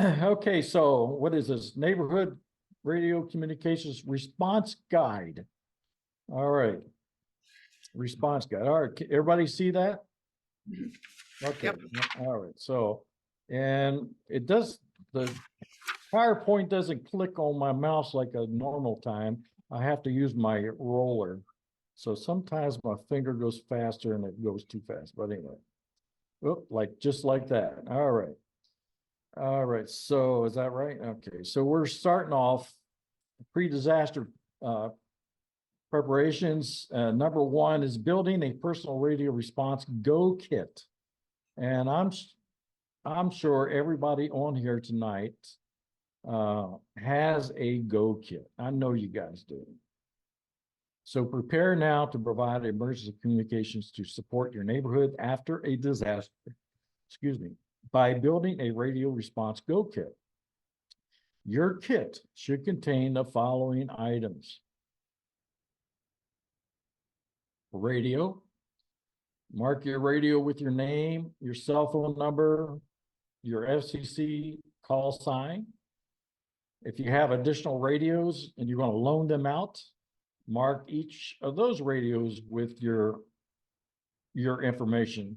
Okay, so what is this? Neighborhood Radio Communications Response Guide. All right. Response guide. All right. Everybody see that? Okay. Yep. All right. So, and the PowerPoint doesn't click on my mouse like a normal time. I have to use my roller. So sometimes my finger goes faster and it goes too fast. But anyway, just like that. All right. All right. So is that right? Okay. So we're starting off pre-disaster preparations. Number one is building a personal radio response Go kit. And I'm sure everybody on here tonight has a Go kit. I know you guys do. So prepare now to provide emergency communications to support your neighborhood after a disaster, excuse me, by building a radio response Go kit. Your kit should contain the following items: radio. Mark your radio with your name, your cell phone number, your FCC call sign. If you have additional radios and you're going to loan them out, mark each of those radios with your information,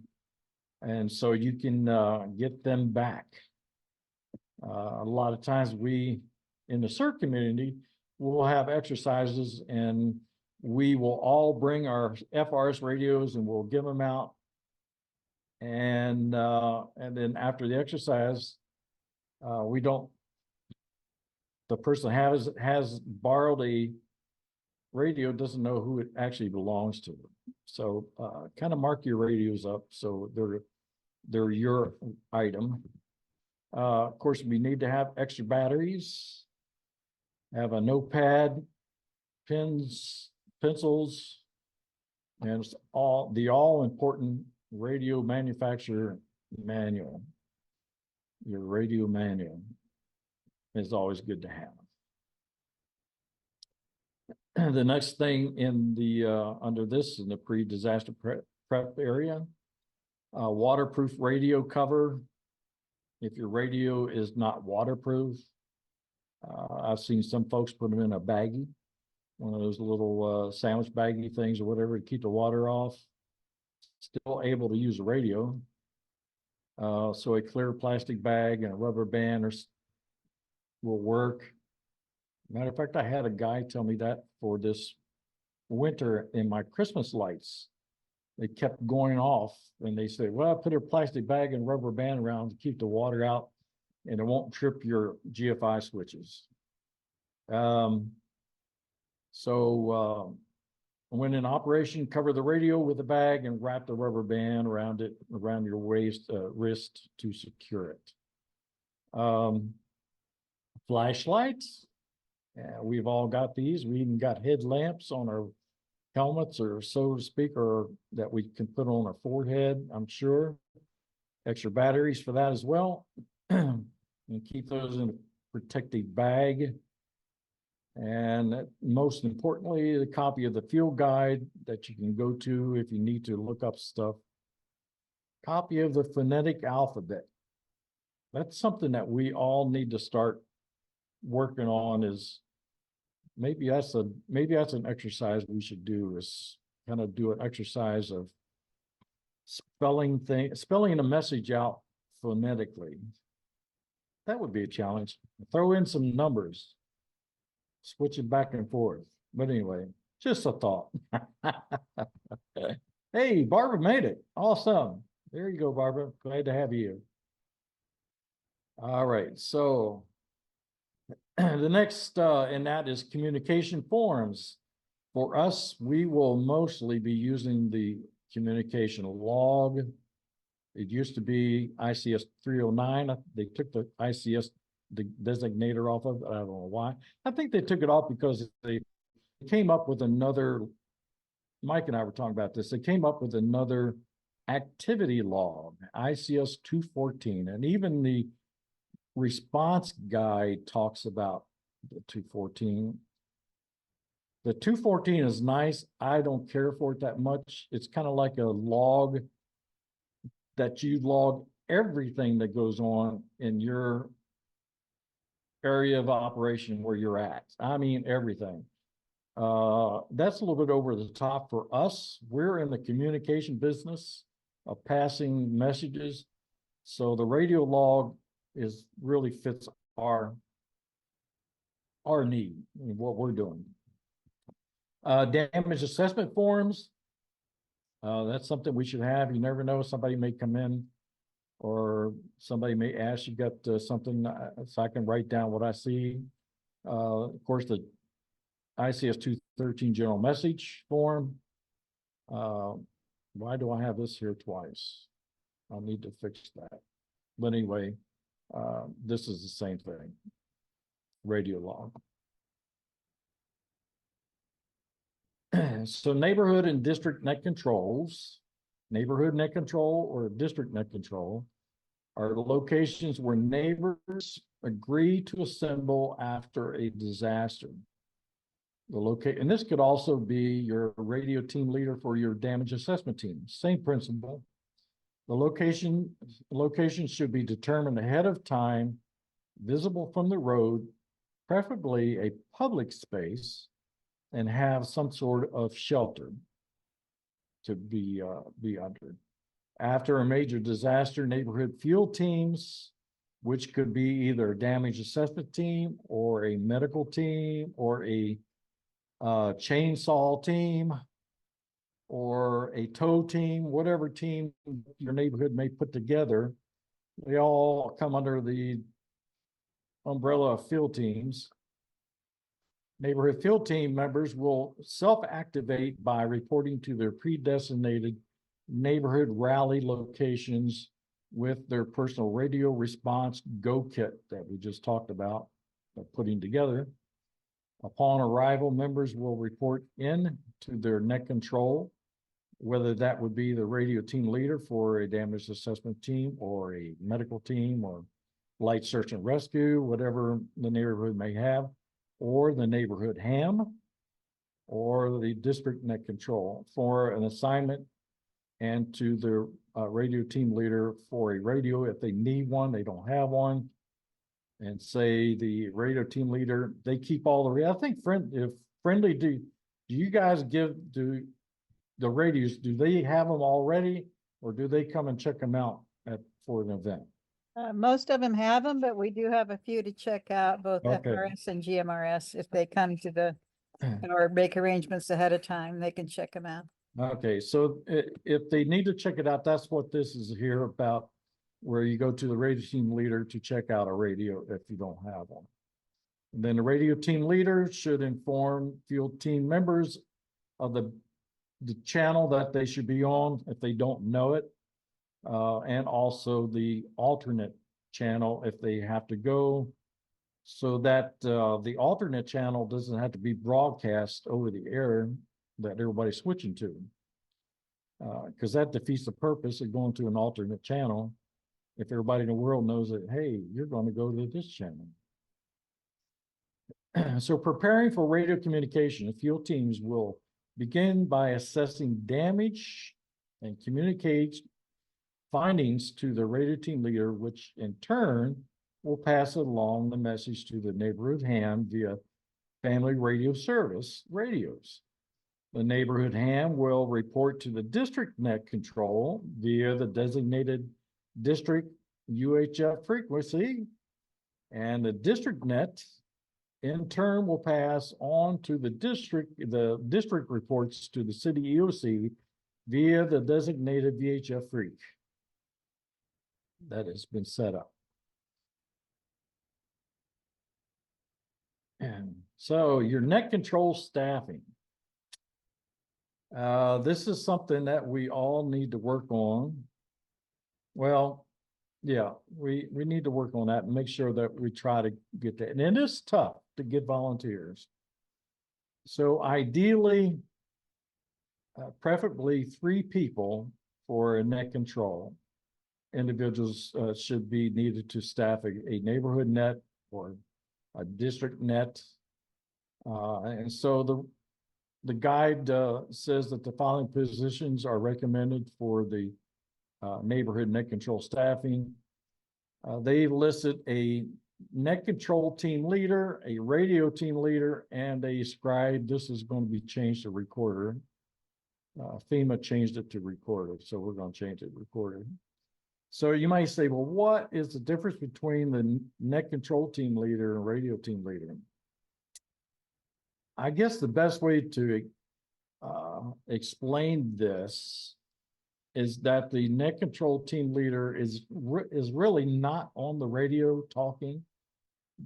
and so you can get them back. A lot of times we in the CERT community will have exercises, and we will all bring our FRS radios and we'll give them out, and then after the exercise, we don't. The person has borrowed a radio, doesn't know who it actually belongs to. So kind of mark your radios up so they're your item. Of course, we need to have extra batteries, have a notepad, pens, pencils, and it's all important radio manufacturer manual. Your radio manual is always good to have. The next thing in the under this in the pre-disaster prep area, waterproof radio cover. If your radio is not waterproof, I've seen some folks put them in a baggie, one of those little sandwich baggie things or whatever to keep the water off. Still able to use a radio. So a clear plastic bag and a rubber band will work. Matter of fact, I had a guy tell me that for this winter in my Christmas lights. They kept going off and they said, well, put a plastic bag and rubber band around to keep the water out and it won't trip your GFI switches. When in operation, cover the radio with a bag and wrap the rubber band around your wrist to secure it. Flashlights. We've all got these. We even got headlamps on our helmets, or so to speak, or that we can put on our forehead, I'm sure. Extra batteries for that as well. And keep those in a protective bag. And most importantly, the copy of the field guide that you can go to if you need to look up stuff. Copy of the phonetic alphabet. That's something that we all need to start working on. Is maybe that's an exercise we should do, is kind of do an exercise of spelling a message out phonetically. That would be a challenge. Throw in some numbers, switch it back and forth. But anyway, just a thought. Hey, Barbara made it. Awesome. There you go, Barbara. Glad to have you. All right, so the next in that is communication forms. For us, we will mostly be using the communication log. It used to be ICS 309. They took the ICS designator off of it. I don't know why. I think they took it off because they came up with another, Mike and I were talking about this, they came up with another activity log, ICS 214, and even the response guide talks about the 214. The 214 is nice. I don't care for it that much. It's kind of like a log that you log everything that goes on in your area of operation where you're at. I mean, everything. That's a little bit over the top for us. We're in the communication business of passing messages. So the radio log is really fits our need, what we're doing. Damage assessment forms. That's something we should have. You never know, somebody may come in or somebody may ask, you got something, so I can write down what I see. Of course, the ICS 213 general message form. Why do I have this here twice? I'll need to fix that. But anyway, this is the same thing. Radio log. So neighborhood and district net controls, neighborhood net control or district net control are the locations where neighbors agree to assemble after a disaster. And this could also be your radio team leader for your damage assessment team. Same principle. The location should be determined ahead of time, visible from the road, preferably a public space, and have some sort of shelter to be under. After a major disaster, neighborhood field teams, which could be either a damage assessment team or a medical team or a chainsaw team or a tow team, whatever team your neighborhood may put together, they all come under the umbrella of field teams. Neighborhood field team members will self-activate by reporting to their pre-designated neighborhood rally locations with their personal radio response go kit that we just talked about putting together. Upon arrival, members will report in to their net control, whether that would be the radio team leader for a damage assessment team or a medical team or light search and rescue, whatever the neighborhood may have, or the neighborhood ham, or the district net control for an assignment, and to the radio team leader for a radio if they need one, they don't have one. And say the radio team leader, they keep all the, I think if Friendly, do you guys do the radios, do they have them already or do they come and check them out for an event? Most of them have them, but we do have a few to check out, both Okay. FRS and GMRS. If they come to the, or make arrangements ahead of time, they can check them out. Okay, so if they need to check it out, that's what this is here about, where you go to the radio team leader to check out a radio if you don't have one. And then the radio team leader should inform field team members of the channel that they should be on if they don't know it. And also the alternate channel if they have to go, so that the alternate channel doesn't have to be broadcast over the air that everybody's switching to. Because that defeats the purpose of going to an alternate channel if everybody in the world knows that, hey, you're going to go to this channel. So preparing for radio communication, the field teams will begin by assessing damage and communicate findings to the radio team leader, which in turn will pass along the message to the neighborhood ham via family radio service radios. The neighborhood ham will report to the district net control via the designated district UHF frequency, and the district net in turn will pass on to the district reports to the city EOC via the designated VHF freq that has been set up. And so your net control staffing. This is something that we all need to work on. Well, yeah, we need to work on that and make sure that we try to get that. And it is tough to get volunteers. So ideally, preferably 3 people for a net control. Individuals should be needed to staff a neighborhood net or a district net. And so the guide says that the following positions are recommended for the neighborhood net control staffing. They listed a net control team leader, a radio team leader, and a scribe. This is going to be changed to recorder. FEMA changed it to recorder, so we're going to change it to recorder. So you might say, well, what is the difference between the net control team leader and radio team leader? I guess the best way to explain this is that the net control team leader is really not on the radio talking.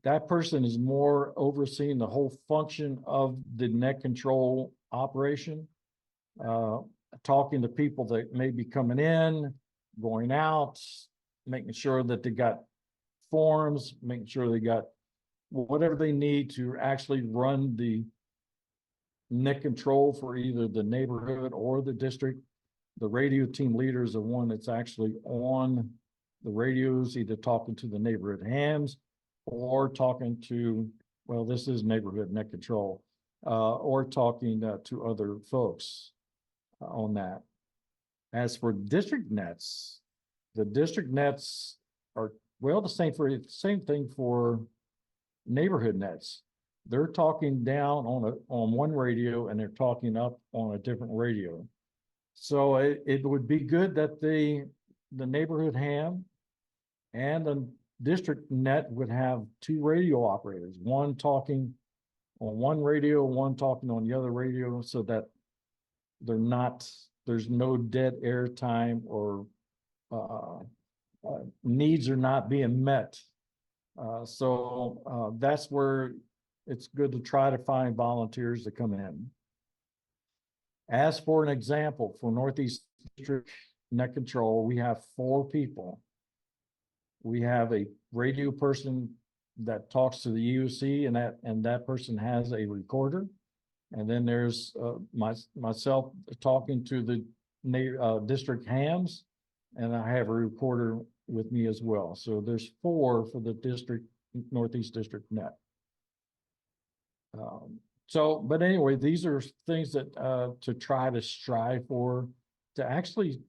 That person is more overseeing the whole function of the net control operation, talking to people that may be coming in, going out, making sure that they got forms, making sure they got whatever they need to actually run the net control for either the neighborhood or the district. The radio team leader is the one that's actually on the radios, either talking to the neighborhood hams or talking to, well, this is neighborhood net control, or talking to other folks on that. As for district nets, the district nets are, well, the same thing for neighborhood nets. They're talking down on one radio and they're talking up on a different radio. So it would be good that the neighborhood ham and the district net would have two radio operators, one talking on one radio, one talking on the other radio, so that there's no dead air time or needs are not being met. So that's where it's good to try to find volunteers to come in. As for an example, for Northeast District Net Control, we have 4 people. We have a radio person that talks to the EOC, and that person has a recorder. And then there's myself talking to the district hams, and I have a recorder with me as well. So there's 4 for the district, Northeast District Net. But anyway, these are things that to try to strive for, to actually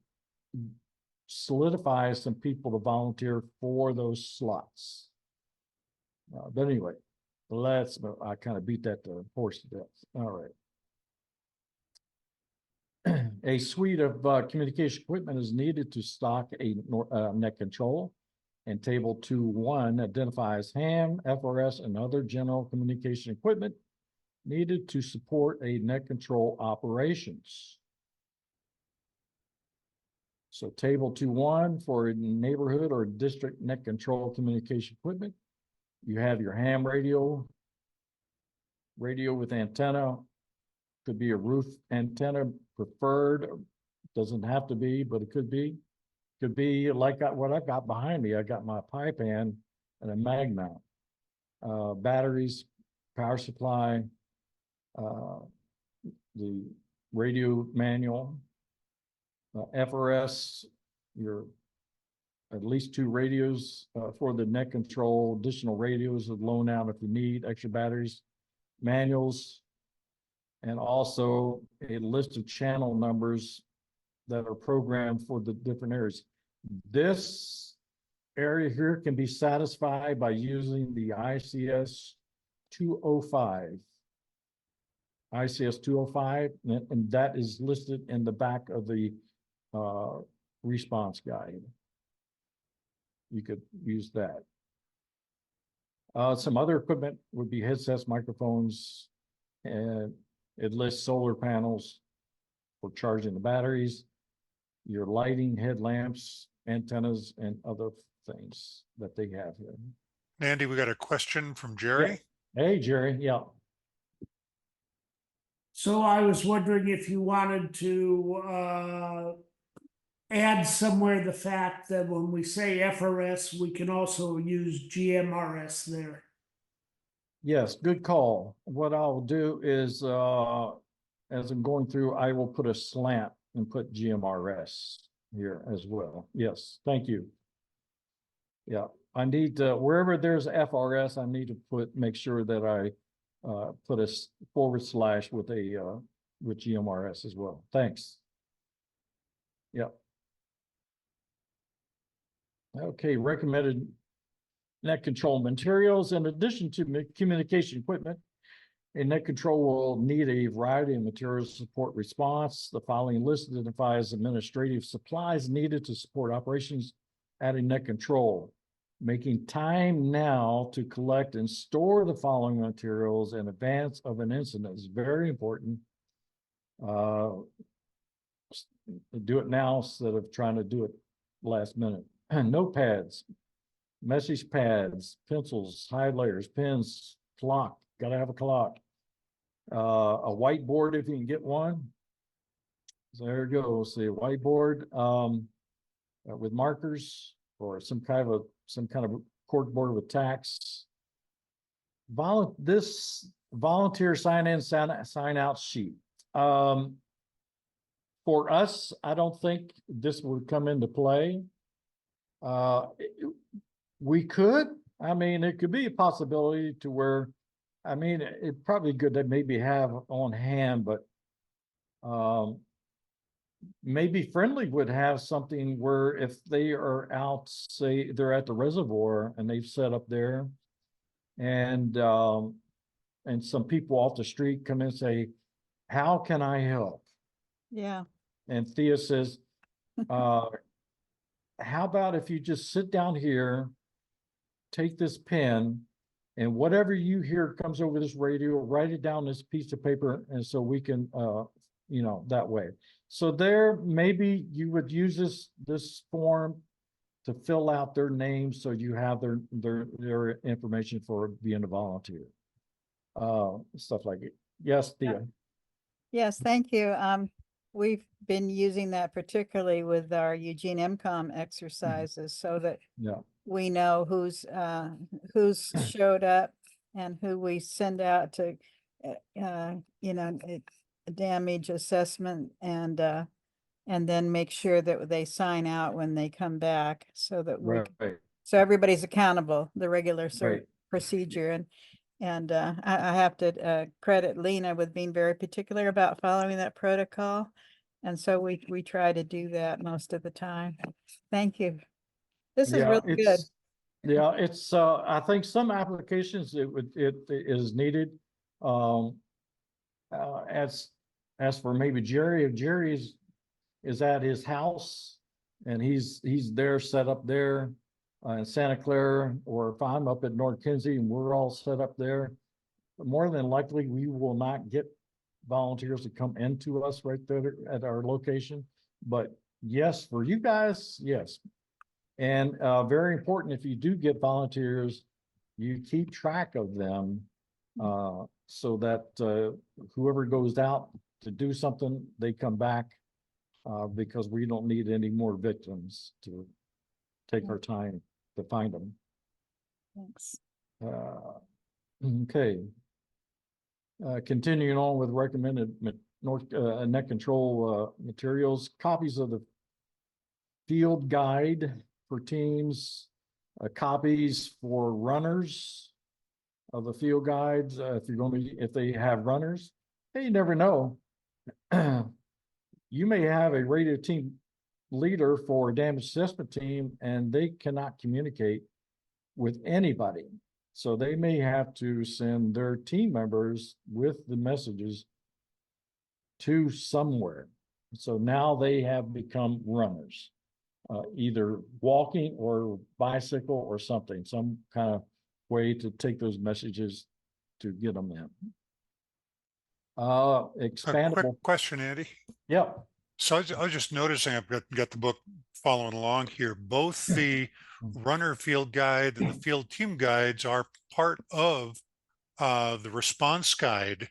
solidify some people to volunteer for those slots. But anyway, I kind of beat that horse to death. All right. A suite of communication equipment is needed to stock a net control, and table 2.1 identifies ham, FRS, and other general communication equipment needed to support a net control operations. So table 2.1 for neighborhood or district net control communication equipment. You have your ham radio with antenna, could be a roof antenna preferred, doesn't have to be, but it could be. Could be like what I've got behind me. I got my pipe and a mag mount. Batteries, power supply, the radio manual, FRS, your at least 2 radios for the net control, additional radios with loan out if you need, extra batteries, manuals, and also a list of channel numbers that are programmed for the different areas. This area here can be satisfied by using the ICS 205. ICS 205, and that is listed in the back of the response guide. You could use that. Some other equipment would be headsets, microphones, and it lists solar panels for charging the batteries, your lighting, headlamps, antennas, and other things that they have here. Andy, we got a question from Jerry. Yeah. Hey, Jerry. Yeah. So I was wondering if you wanted to add somewhere the fact that when we say FRS, we can also use GMRS there. Yes, good call. What I'll do is, as I'm going through, I will put a slant and put GMRS here as well. Yes, thank you. Yeah, I need to, wherever there's FRS, I need to make sure that I put a / with a with GMRS as well. Thanks. Yep. Okay, recommended net control materials in addition to communication equipment. A net control will need a variety of materials to support response. The following list identifies administrative supplies needed to support operations at a net control. Making time now to collect and store the following materials in advance of an incident is very important. Do it now instead of trying to do it last minute. Notepads, message pads, pencils, highlighters, pens, clock, gotta have a clock. A whiteboard if you can get one. So there you go, see a whiteboard with markers or some kind of cork board with tacks. This volunteer sign in, sign out sheet. For us, I don't think this would come into play. We could, I mean, it could be a possibility to where, I mean, it's probably good to maybe have on hand, but maybe Friendly would have something where if they are out, say they're at the reservoir and they've set up there, and some people off the street come in and say, "How can I help?" Yeah. And Thea says, how about if you just sit down here, take this pen, and whatever you hear comes over this radio, write it down on this piece of paper, and so we can, you know, that way. So there, maybe you would use this form to fill out their names, so you have their information for being a volunteer. Stuff like it. Yes, Thea. Yes, thank you. We've been using that particularly with our Eugene MCOM exercises so that Yeah. we know who's showed up and who we send out to, you know, damage assessment, and then make sure that they sign out when they come back, so that we, Right. so everybody's accountable, the regular Right. procedure. And I have to credit Lena with being very particular about following that protocol. And so we try to do that most of the time. Thank you. This is really good. Yeah, it's I think some applications it is needed. As for maybe Jerry, if Jerry is at his house and he's there, set up there in Santa Clara, or if I'm up at North Kinsey and we're all set up there, more than likely we will not get volunteers to come into us right there at our location. But yes, for you guys, yes. And very important, if you do get volunteers, you keep track of them so that whoever goes out to do something, they come back, because we don't need any more victims to take our time to find them. Thanks. Okay. Continuing on with recommended net control materials, copies of the field guide for teams, copies for runners of the field guides. If they have runners, hey, you never know. You may have a radio team leader for a damage assessment team and they cannot communicate with anybody. So they may have to send their team members with the messages to somewhere. So now they have become runners, either walking or bicycle or something, some kind of way to take those messages to get them in. Expandable. A quick question, Andy. Yep. So I was just noticing, I've got the book following along here. Both the runner field guide and the field team guides are part of the response guide.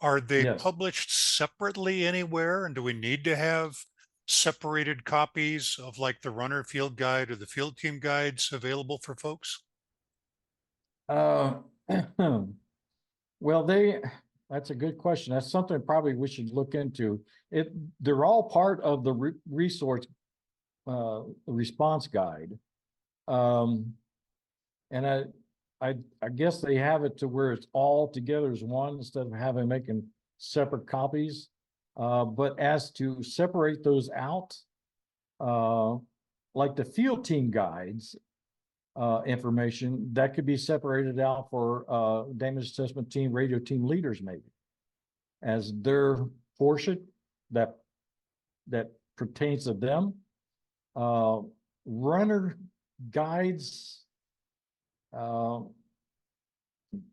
Are they Yes. published separately anywhere? And do we need to have separated copies of like the runner field guide or the field team guides available for folks? Well, that's a good question. That's something probably we should look into. They're all part of the resource response guide. And I guess they have it to where it's all together as one instead of making separate copies. But as to separate those out, like the field team guides, information that could be separated out for damage assessment team, radio team leaders maybe as their portion that pertains to them. Runner guides,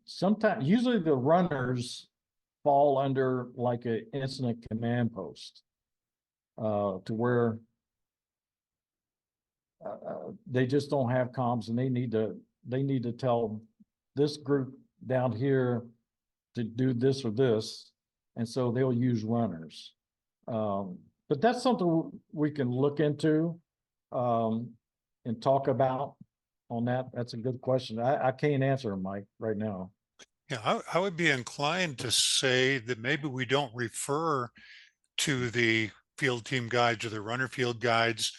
sometimes, usually the runners fall under like an incident command post, to where they just don't have comms, and they need to tell this group down here to do this or this, and so they'll use runners. But that's something we can look into and talk about on that. That's a good question. I can't answer, Mike, right now. Yeah, I would be inclined to say that maybe we don't refer to the field team guides or the runner field guides.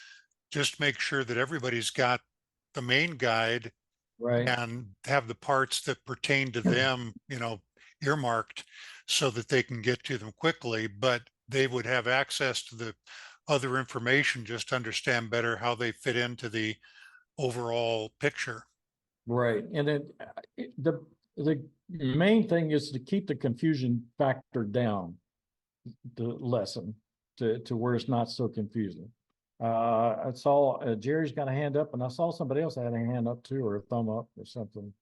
Just make sure that everybody's got the main guide Right. and have the parts that pertain to them, earmarked so that they can get to them quickly, but they would have access to the other information, just to understand better how they fit into the overall picture. Right. And then the main thing is to keep the confusion factor down, the lesson, to where it's not so confusing. I saw Jerry's got a hand up, and I saw somebody else had a hand up too, or a thumb up or something.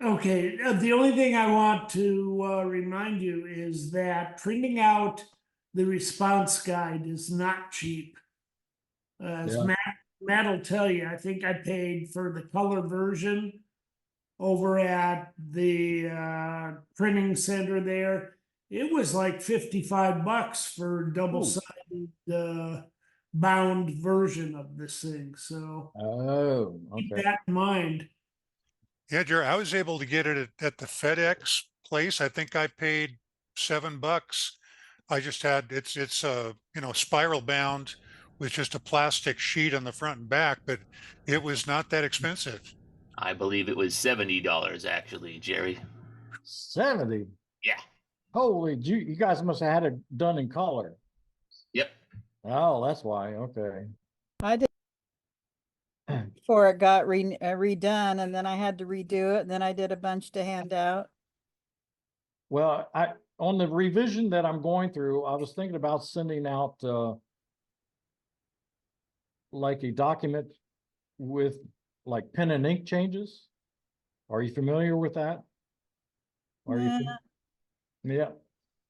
Okay, the only thing I want to remind you is that printing out the response guide is not cheap. As Yeah. Matt will tell you, I think I paid for the color version over at the printing center there. It was like $55 for double-sided bound version of this thing. So Oh, keep okay. that in mind. Yeah, Jerry, I was able to get it at the FedEx place. I think I paid $7. I just had, it's spiral bound with just a plastic sheet on the front and back, but it was not that expensive. I believe it was $70 actually, Jerry. 70. Yeah. Holy, you guys must have had it done in color. Yep. Oh, that's why. Okay. I did before it got redone, and then I had to redo it, and then I did a bunch to hand out. Well, on the revision that I'm going through, I was thinking about sending out like a document with like pen and ink changes. Are you familiar with that? Are you? Yeah.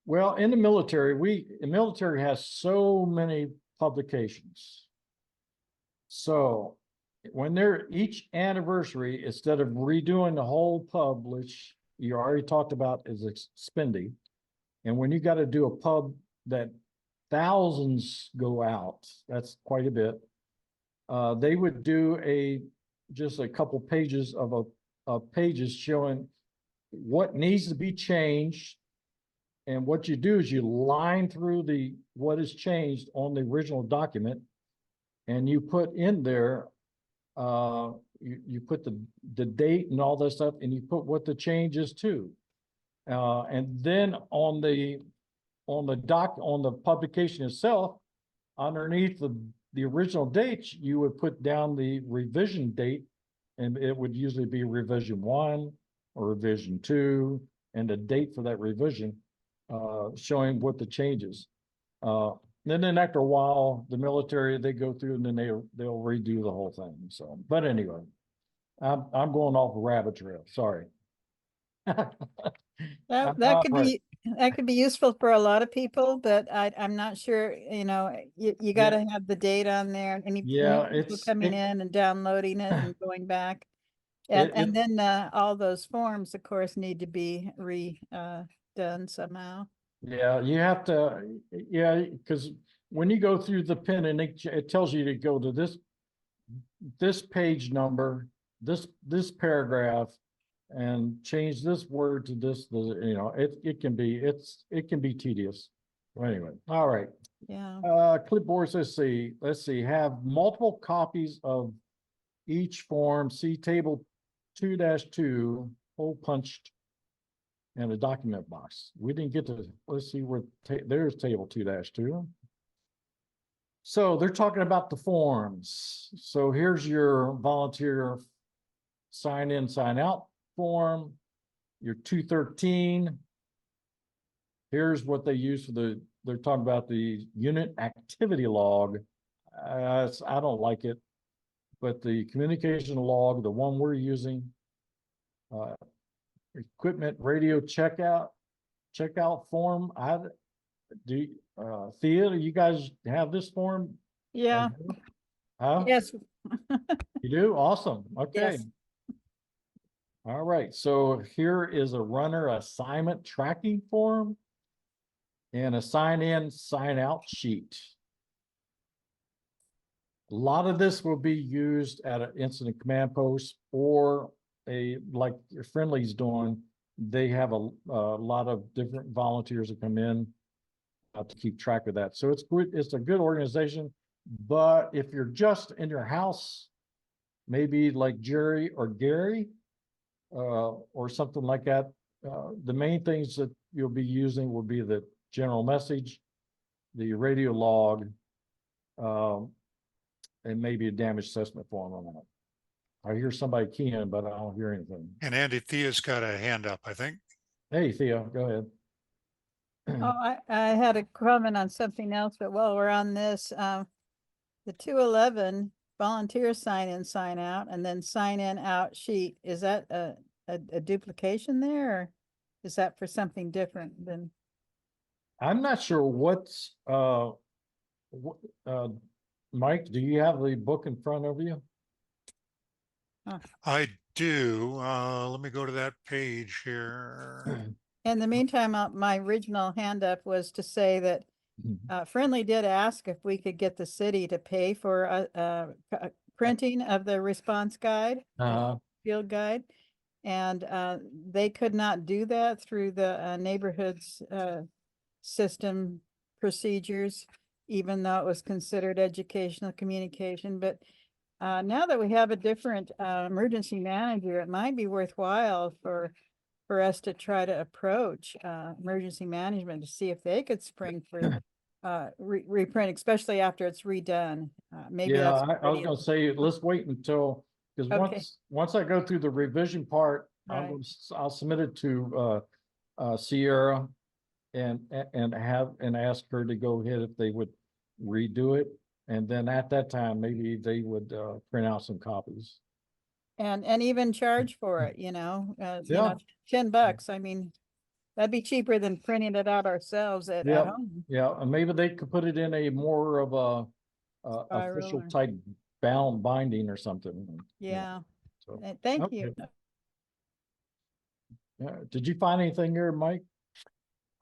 Well, in the military, the military has so many publications. So when they're each anniversary, instead of redoing the whole pub, which you already talked about is expendy, and when you got to do a pub that thousands go out, that's quite a bit. They would do just a couple pages of pages showing what needs to be changed. And what you do is you line through what is changed on the original document, and you put in there, you put the date and all that stuff, and you put what the change is to. And then on the publication itself, underneath the original dates, you would put down the revision date, and it would usually be revision 1 or revision 2, and the date for that revision, showing what the changes. Then after a while, the military, they go through and then they'll redo the whole thing. So, but anyway, I'm going off a rabbit trail. Sorry. That could be useful for a lot of people, but I'm not sure, you gotta have the date on there, any Yeah, new people coming in and downloading it and going back. And then all those forms, of course, need to be redone somehow. Yeah, you have to, because when you go through the pen and ink, it tells you to go to this page number, this paragraph, and change this word to this, it can be tedious. Anyway, all right. Yeah. Clipboards, let's see, have multiple copies of each form, see table 2-2, hole punched, and a document box. We didn't get to, let's see where, there's table 2-2. So they're talking about the forms. So here's your volunteer sign in, sign out form, your 213. Here's what they use for they're talking about the unit activity log. I don't like it, but the communication log, the one we're using, equipment radio checkout form. Thea, you guys have this form? Yeah, Huh? yes, You do? Awesome. Okay. yes. All right. So here is a runner assignment tracking form and a sign in, sign out sheet. A lot of this will be used at an incident command post or like your friendly's doing. They have a lot of different volunteers that come in to keep track of that. So it's good. It's a good organization. But if you're just in your house, maybe like Jerry or Gary, or something like that, the main things that you'll be using will be the general message, the radio log, and maybe a damage assessment form on that. I hear somebody keying, but I don't hear anything. And Andy, Thea's got a hand up, I think. Hey, Theo, go ahead. Oh, I had a comment on something else, but while we're on this, the 211 volunteer sign in, sign out, and then sign in out sheet, is that a duplication there? Or is that for something different than? I'm not sure what's, Mike, do you have the book in front of you? I do. Let me go to that page here. In the meantime, my original hand up was to say that Friendly did ask if we could get the city to pay for a printing of the response guide, field guide. And they could not do that through the neighborhood's system procedures, even though it was considered educational communication. But now that we have a different emergency manager, it might be worthwhile for us to try to approach emergency management to see if they could spring for reprint, especially after it's redone. Maybe Yeah, that's. I was gonna say, let's wait until, because Okay. once I go through the revision part, Right. I'll submit it to Sierra and ask her to go ahead if they would redo it. And then at that time, maybe they would print out some copies. And even charge for it, you know, Yeah. $10. I mean, that'd be cheaper than printing it out ourselves at Yeah. home. Yeah, and maybe they could put it in a more of a official Spiral or- type bound binding or something. Yeah, So, thank you. okay. Yeah. Did you find anything here, Mike?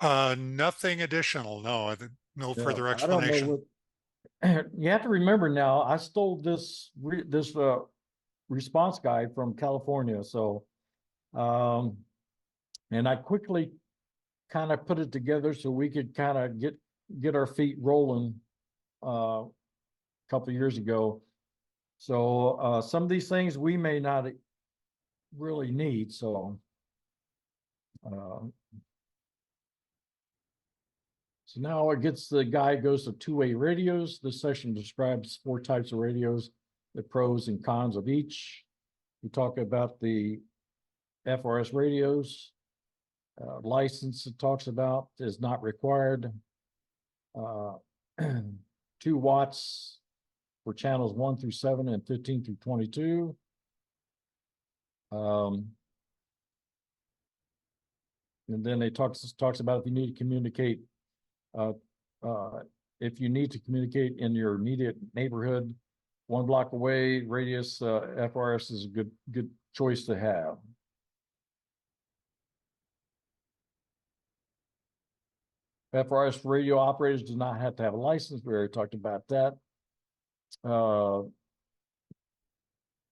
Nothing additional. No, no Yeah, further I don't know explanation. what- You have to remember now, I stole this response guide from California, so and I quickly kind of put it together so we could kind of get our feet rolling a couple of years ago. So some of these things we may not really need, so so now the guide goes to two-way radios. This section describes 4 types of radios, the pros and cons of each. We talk about the FRS radios. License it talks about is not required. 2 watts for channels 1 through 7 and 15 through 22. And then they talks about if you need to communicate, if you need to communicate in your immediate neighborhood, 1 block away, radius, FRS is a good choice to have. FRS radio operators do not have to have a license. We already talked about that.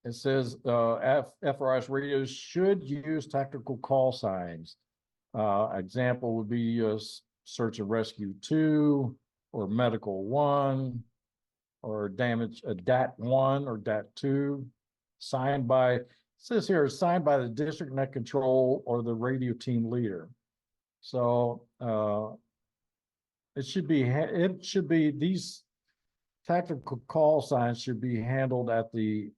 It says FRS radios should use tactical call signs. Example would be search and rescue 2 or medical 1 or damage a DAT 1 or DAT 2. Signed by, it says here, signed by the district net control or the radio team leader. So it should be these tactical call signs should be handled at the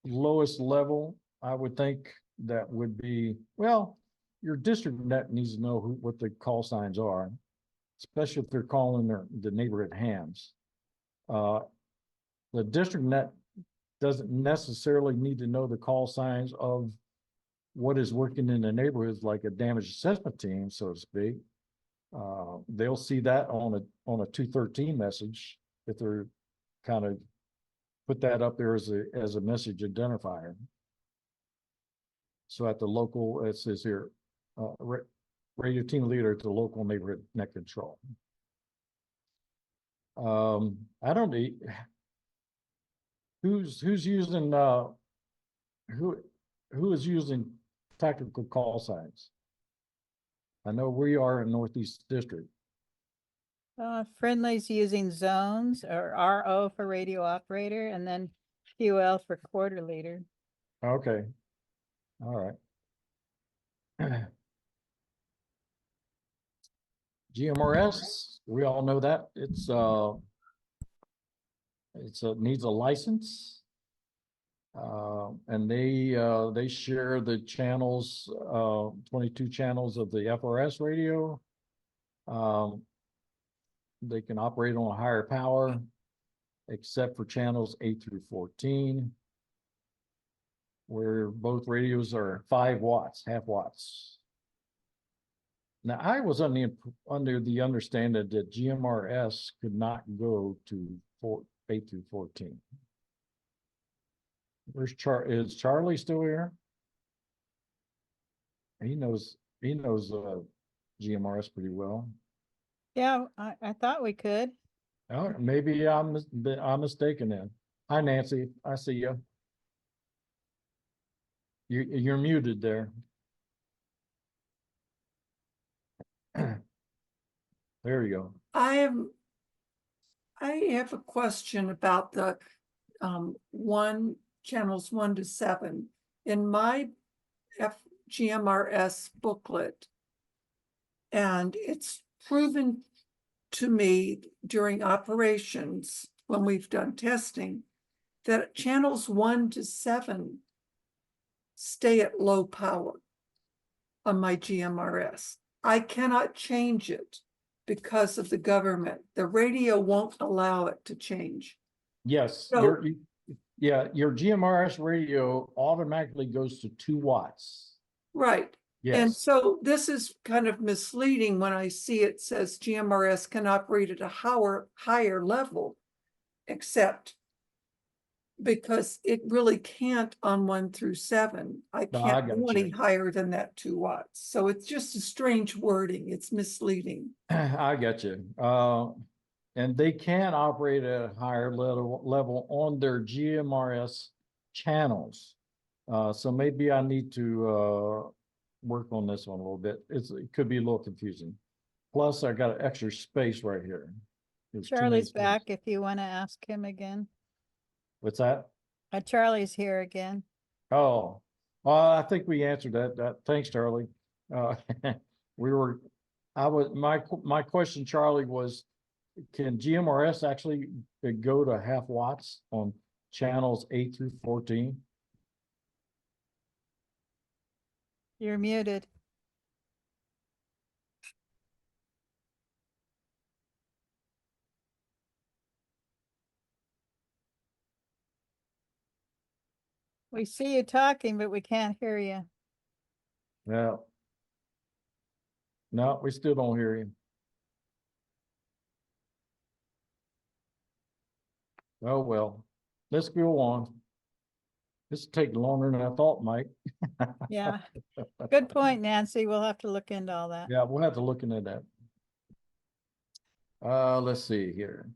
lowest level. I would think that would be, well, your district net needs to know what the call signs are, especially if they're calling the neighborhood hams. The district net doesn't necessarily need to know the call signs of what is working in the neighborhoods, like a damage assessment team, so to speak. They'll see that on a 213 message if they're kind of put that up there as a message identifier. So at the local, it says here, radio team leader to local neighborhood net control. I don't need, who's using who is using tactical call signs? I know we are in Northeast District. Friendly's using zones or RO for radio operator and then QL for quarter leader. Okay. All right. GMRS, we all know that it's needs a license. And they share the channels, 22 channels of the FRS radio. They can operate on a higher power, except for channels 8 through 14, where both radios are 5 watts, half watts. Now, I was under the understanding that GMRS could not go to 8 through 14. Is Charlie still here? He knows GMRS pretty well. Yeah, I thought we could. Oh, maybe I'm mistaken then. Hi, Nancy. I see you. You're muted there. There you go. I have a question about the channels 1 to 7. In my GMRS booklet, and it's proven to me during operations when we've done testing that channels 1 to 7 stay at low power on my GMRS. I cannot change it because of the government. The radio won't allow it to change. Yes, So- your GMRS radio automatically goes to 2 watts. Right. And Yes, so this is kind of misleading when I see it says GMRS can operate at a higher level, except because it really can't on 1 through 7. I No, I can't got go any you. higher than that 2 watts. So it's just a strange wording. It's misleading. I got you. And they can operate at a higher level on their GMRS channels. So maybe I need to work on this one a little bit. It could be a little confusing. Plus, I got an extra space right here. There's too many Charlie's spaces. back if you want to ask him again. What's that? Charlie's here again. Oh, I think we answered that. Thanks, Charlie. My question, Charlie, was, can GMRS actually go to half watts on channels 8 through 14? You're muted. We see you talking, but we can't hear you. No. No, we still don't hear you. Oh, well, let's go on. This will take longer than I thought, Mike. Yeah. Good point, Nancy. We'll have to look into all that. Yeah, we'll have to look into that. Let's see here.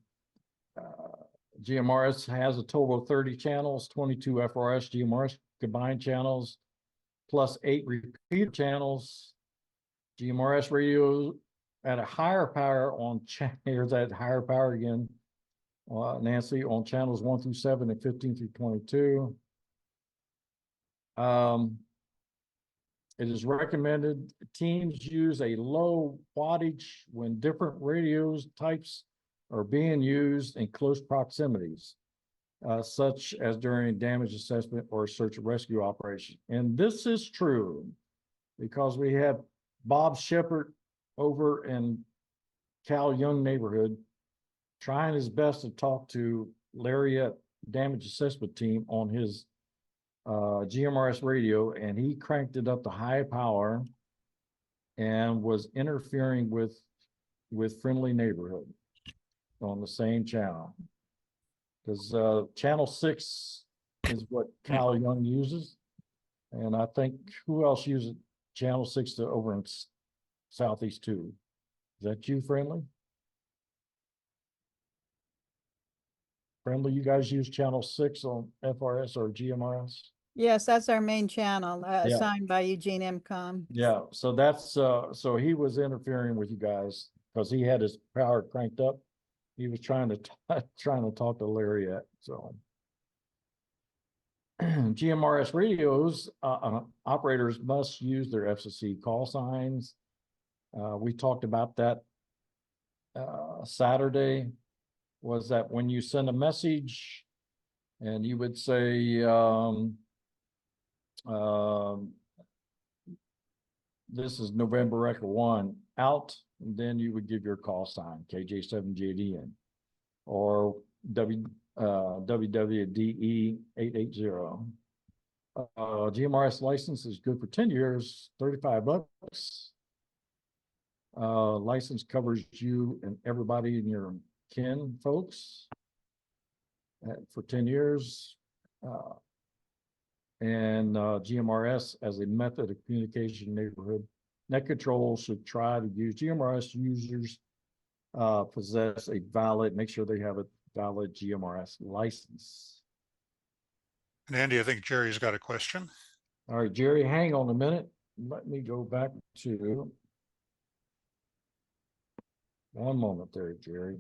GMRS has a total of 30 channels, 22 FRS GMRS combined channels, plus 8 repeater channels. GMRS radio at a higher power on here's that higher power again. Nancy, on channels 1 through 7 and 15 through 22. It is recommended teams use a low wattage when different radios types are being used in close proximities, such as during damage assessment or search and rescue operation. And this is true because we have Bob Shepherd over in Cal Young neighborhood trying his best to talk to Lariat damage assessment team on his GMRS radio, and he cranked it up to high power and was interfering with friendly neighborhood on the same channel. Because channel 6 is what Cal Young uses. And I think who else uses channel 6 over in Southeast 2? Is that you, Friendly? Friendly, you guys use channel 6 on FRS or GMRS? Yes, that's our main channel, Yeah. assigned by Eugene MCOM. Yeah, so that's so he was interfering with you guys because he had his power cranked up. He was trying to talk to Lariat. So GMRS radios, operators must use their FCC call signs. We talked about that Saturday. Was that when you send a message and you would say, this is November Record 1 out, and then you would give your call sign, KJ7JDN, or WWDE 880. GMRS license is good for 10 years, $35. License covers you and everybody in your kin folks for 10 years. And GMRS as a method of communication neighborhood. Net control should try to use GMRS users possess a valid, make sure they have a valid GMRS license. And Andy, I think Jerry's got a question. All right, Jerry, hang on a minute. Let me go back to one moment there, Jerry.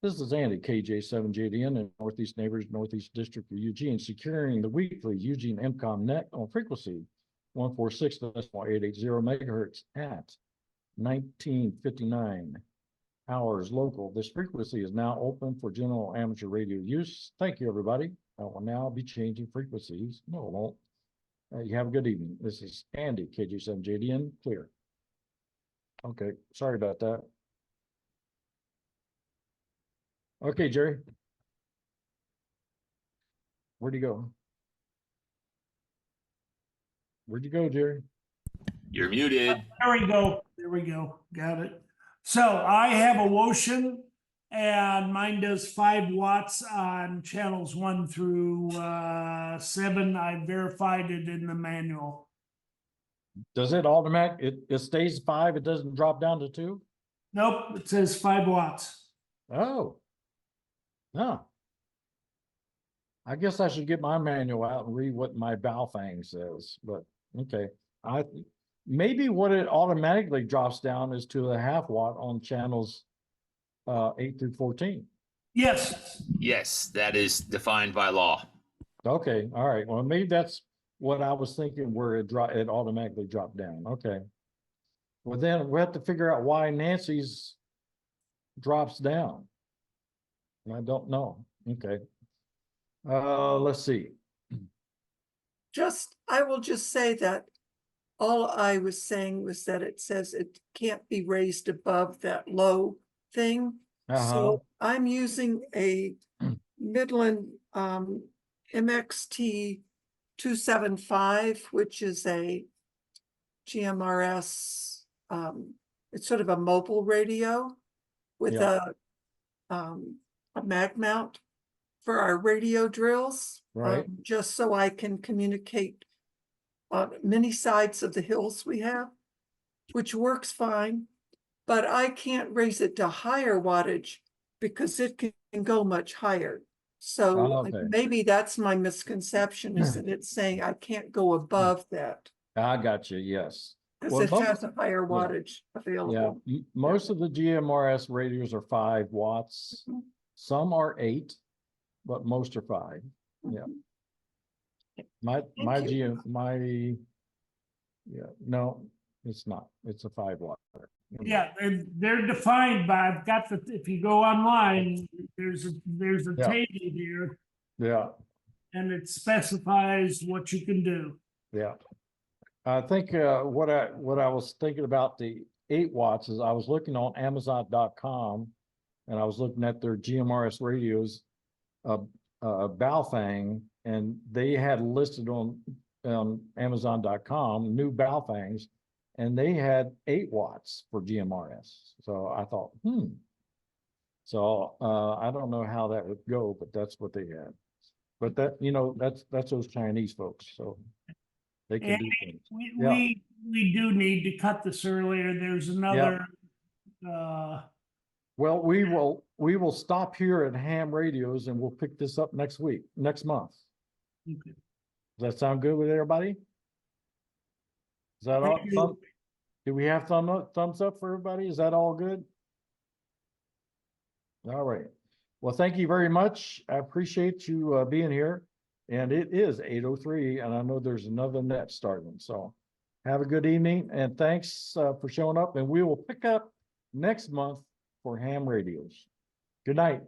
This is Andy, KJ7JDN in Northeast Neighbors, Northeast District of Eugene, securing the weekly Eugene MCOM net on frequency 146.880 megahertz at 1959 hours local. This frequency is now open for general amateur radio use. Thank you, everybody. I will now be changing frequencies. No, I won't. You have a good evening. This is Andy, KJ7JDN, clear. Okay, sorry about that. Okay, Jerry. Where'd you go? Where'd you go, Jerry? You're muted. There we go. There we go. Got it. So I have a Wouxun and mine does 5 watts on channels 1 through 7. I verified it in the manual. Does it automatic? It stays 5. It doesn't drop down to 2? Nope, it says 5 watts. Oh. No. I guess I should get my manual out and read what my Baofeng says, but okay. Maybe what it automatically drops down is to a 0.5 watt on channels 8 through 14. Yes. Yes, that is defined by law. Okay, all right. Well, maybe that's what I was thinking, where it automatically dropped down. Okay. Well, then we have to figure out why Nancy's drops down. I don't know. Okay. Let's see. I will just say that all I was saying was that it says it can't be raised above that low thing. So I'm using a Midland MXT 275, which is a GMRS. It's sort of a mobile radio with a mag mount for our radio drills, Right. just so I can communicate on many sides of the hills we have, which works fine, but I can't raise it to higher wattage because it can go much higher. So Okay. maybe that's my misconception, is that it's saying I can't go above that I got you. Yes. because Well, it has a higher wattage available. Yeah. Most of the GMRS radios are 5 watts. Mhm. Some are 8, but most are 5. Yeah. My Thank you. yeah, no, it's not. It's a 5 watt. Yeah, and they're defined by, I've got the, if you go online, there's a Yeah. table here Yeah, and it specifies what you can do. yeah. I think what I was thinking about the 8 watts is I was looking on Amazon.com and I was looking at their GMRS radios, Baofeng, and they had listed on Amazon.com new Baofengs, and they had 8 watts for GMRS. So I thought, So I don't know how that would go, but that's what they had. But that, that's those Chinese folks, so they can do things. Yeah. We do need to cut this earlier. There's another, Well, we will stop here at Ham Radios and we'll pick this up next month. okay. Does that sound good with everybody? Is that all? Thank you. Do we have thumbs up for everybody? Is that all good? All right. Well, thank you very much. I appreciate you being here. And it is 8:03 and I know there's another net starting. So have a good evening and thanks for showing up, and we will pick up next month for Ham Radios. Good night.